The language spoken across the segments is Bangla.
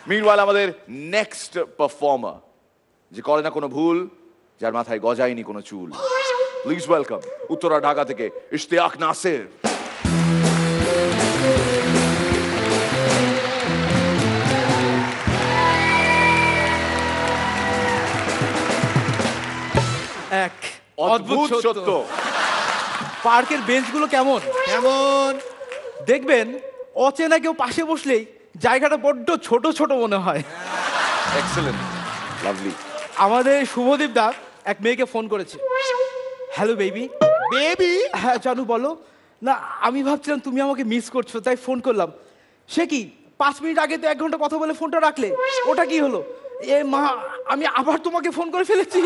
মিনওয়াইল আমাদের নেক্সট পারফর্মার, যে করে না কোনো ভুল, যার মাথায় গজায়নি কোনো চুল। প্লিজ ওয়েলকাম উত্তরা ঢাকা থেকে ইশতিয়াক নাসির। এক অদ্ভুত সত্য, পার্কের বেঞ্চগুলো কেমন কেমন দেখবেন, অচেনা কেউ পাশে বসলেই জায়গাটা বড্ড ছোট ছোট মনে হয়। Excellent, lovely. আমাদের শুভদীপ দা এক মেয়েকে ফোন করেছে। Hello baby. বেবি? হ্যাঁ জানু বলো না, আমি ভাবছিলাম তুমি আমাকে মিস করছো তাই ফোন করলাম। সে কি 5 মিনিট আগে তো 1 ঘন্টা কথা বলে ফোনটা রাখলে, ওটা কি হলো? এ মা, আমি আবার তোমাকে ফোন করে ফেলেছি।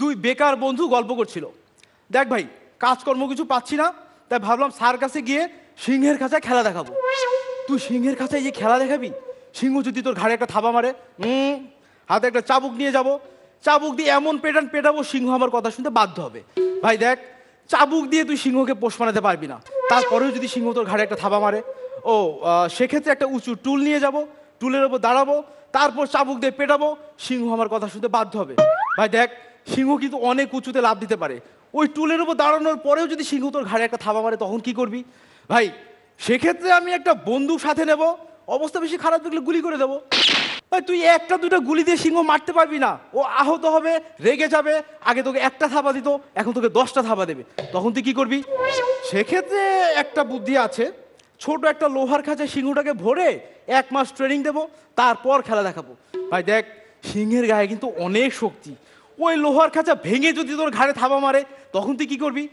দুই বেকার বন্ধু গল্প করছিল। দেখ ভাই, কাজকর্ম কিছু পাচ্ছি না, তাই ভাবলাম স্যার কাছে গিয়ে সিংহের খাঁচায় খেলা দেখাবো। তুই সিংহের খাঁচায় যে খেলা দেখাবি, সিংহ যদি তোর ঘাড়ে একটা থাবা মারে, হাতে একটা চাবুক নিয়ে যাব, চাবুক দিয়ে এমন পেটাবো সিংহ আমার কথা শুনতে বাধ্য হবে। ভাই দেখ, চাবুক দিয়ে তুই সিংহকে পোষ মানাতে পারবি না, তারপরেও যদি সিংহ তোর ঘাড়ে একটা থাবা মারে, সেক্ষেত্রে একটা উঁচু টুল নিয়ে যাব, টুলের ওপর দাঁড়াবো, তারপর চাবুক দিয়ে পেটাবো, সিংহ আমার কথা শুনতে বাধ্য হবে। ভাই দেখ, সিংহ কিন্তু অনেক উঁচুতে লাফ দিতে পারে, ওই টুলের উপর দাঁড়ানোর পরেও যদি সিংহ তোর ঘাড়ে একটা থাবা মারে তখন কি করবি? ভাই সেক্ষেত্রে আমি একটা বন্দুক সাথে নেব, অবস্থা বেশি খারাপ দেখলে গুলি করে দেবো। ভাই তুই 1টা 2টা গুলি দিয়ে সিংহ মারতে পারবি না, ও আহত হবে, রেগে যাবে, আগে তোকে 1টা থাবা দিত, এখন তোকে 10টা থাবা দেবে, তখন তুই কি করবি? সেক্ষেত্রে একটা বুদ্ধি আছে, ছোট একটা লোহার খাঁচায় সিংহটাকে ভরে 1 মাস ট্রেনিং দেবো, তারপর খেলা দেখাবো। ভাই দেখ, সিংহের গায়ে কিন্তু অনেক শক্তি, ওই লোহার খাঁচা ভেঙে যদি তোর ঘাড়ে থাবা মারে তখন তুই কি করবি?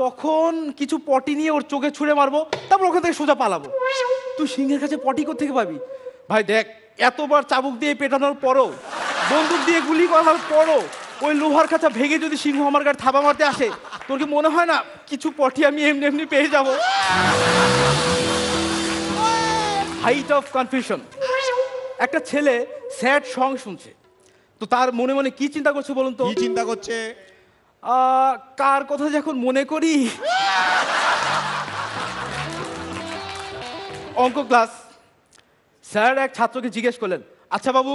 তখন কিছু পটি নিয়ে ওর চোখে ছুঁড়ে মারবো, তারপর ওখান থেকে সোজা পালাবো। তুই সিংহের কাছে পটি কোত্থেকে পাবি? ভাই দেখ, এতবার চাবুক দিয়ে পেটানোর পরও, বন্দুক দিয়ে গুলি করার পরও ওই লোহার খাঁচা ভেঙে যদি সিংহ আমার গায়ে থাবা মারতে আসে, তোর কি মনে হয় না কিছু পটি আমি এমনি এমনি পেয়ে যাব? Height of confusion. একটা ছেলে স্যাড সং শুনছে, তো তার মনে মনে কি চিন্তা করছে বলুন তো? কি চিন্তা করছে? কার কথা যখন মনে করি। অঙ্ক ক্লাস, স্যার এক ছাত্রকে জিজ্ঞেস করলেন, আচ্ছা বাবু,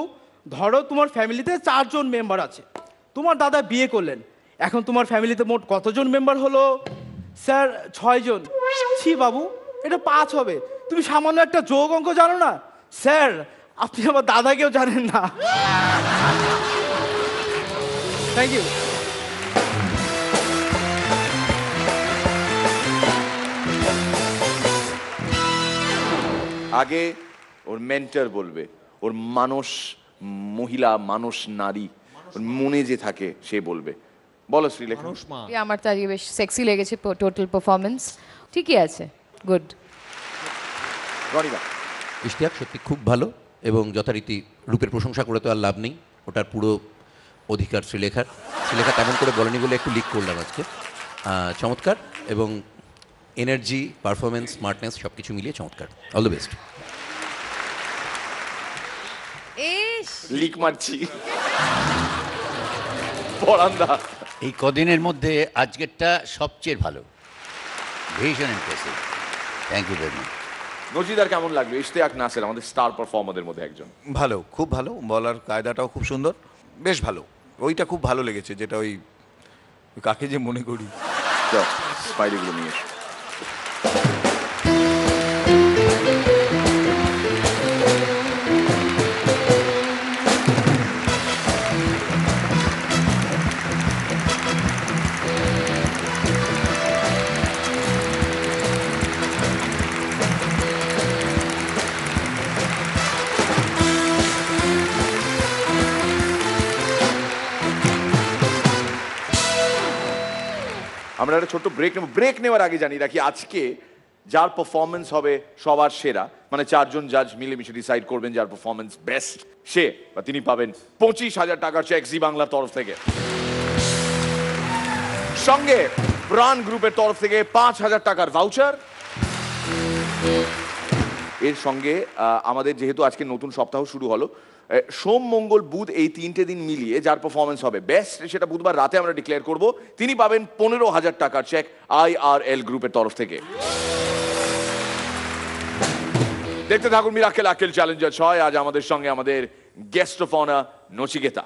ধরো তোমার ফ্যামিলিতে 4 জন মেম্বার আছে, তোমার দাদা বিয়ে করলেন, এখন তোমার ফ্যামিলিতে মোট কতজন মেম্বার হলো? স্যার 6 জন। ছি বাবু, এটা 5 হবে, তুমি সামান্য একটা যোগ অঙ্ক জানো না? স্যার আপনি আমার দাদাকেও জানেন না। Thank you. আগে ওর মেন্টর বলবে, ওর মহিলা নারী মনে যে থাকে সে বলবে। বলো শ্রীলেখা। আমার তো আজকে বেশ সেক্সি লেগেছে টোটাল পারফরমেন্স, ঠিকই আছে, গুড। ইশতিয়াক সত্যি খুব ভালো, এবং যথারীতি রূপের প্রশংসা করে তো আর লাভ নেই, ওটার পুরো অধিকার শ্রীলেখা তেমন করে বলেনি বলে একটু লিক করলাম আজকে। চমৎকার, এবং এনার্জি, পারফরমেন্স, স্মার্টনেস সব কিছু মিলিয়ে চমৎকার। All the best. লিক মারছি পরান্দা। এই কদিনের মধ্যে আজকেরটা সবচেয়ে ভালো, ভীষণ impressive, thank you very much. নজিদার কেমন লাগলো? ইশতিয়াক নাসির আমাদের স্টার পারফর্মারদের মধ্যে একজন। ভালো, খুব ভালো, বলার কায়দাটাও খুব সুন্দর, বেশ ভালো। ওইটা খুব ভালো লেগেছে, যেটা ওই কাকে যে মনে করি। স্পাইরিগুলো নিয়ে আমরা একটা ছোট্ট ব্রেক নেব। ব্রেক নেওয়ার আগে জানিয়ে রাখি, আজকে যার পারফরমেন্স হবে সবার সেরা, মানে 4 জন জাজ মিলেমিশে ডিসাইড করবেন যার পারফরমেন্স বেস্ট, সে বা তিনি পাবেন 25,000 টাকার চেক জি বাংলার তরফ থেকে। সঙ্গে প্রাণ গ্রুপের তরফ থেকে 5,000 টাকার ভাউচার। এর সঙ্গে আমাদের যেহেতু আজকে নতুন সপ্তাহ শুরু হলো, সোম মঙ্গল বুধ এই 3টে দিন মিলিয়ে যার পারফরমেন্স হবে বেস্ট সেটা বুধবার রাতে আমরা ডিক্লেয়ার করব, তিনি পাবেন 15,000 টাকার চেক IRL গ্রুপের তরফ থেকে। দেখতে থাকুন মিরাকেল আকেল চ্যালেঞ্জার 6। আজ আমাদের সঙ্গে আমাদের গেস্ট অফ অনার নচিকেতা।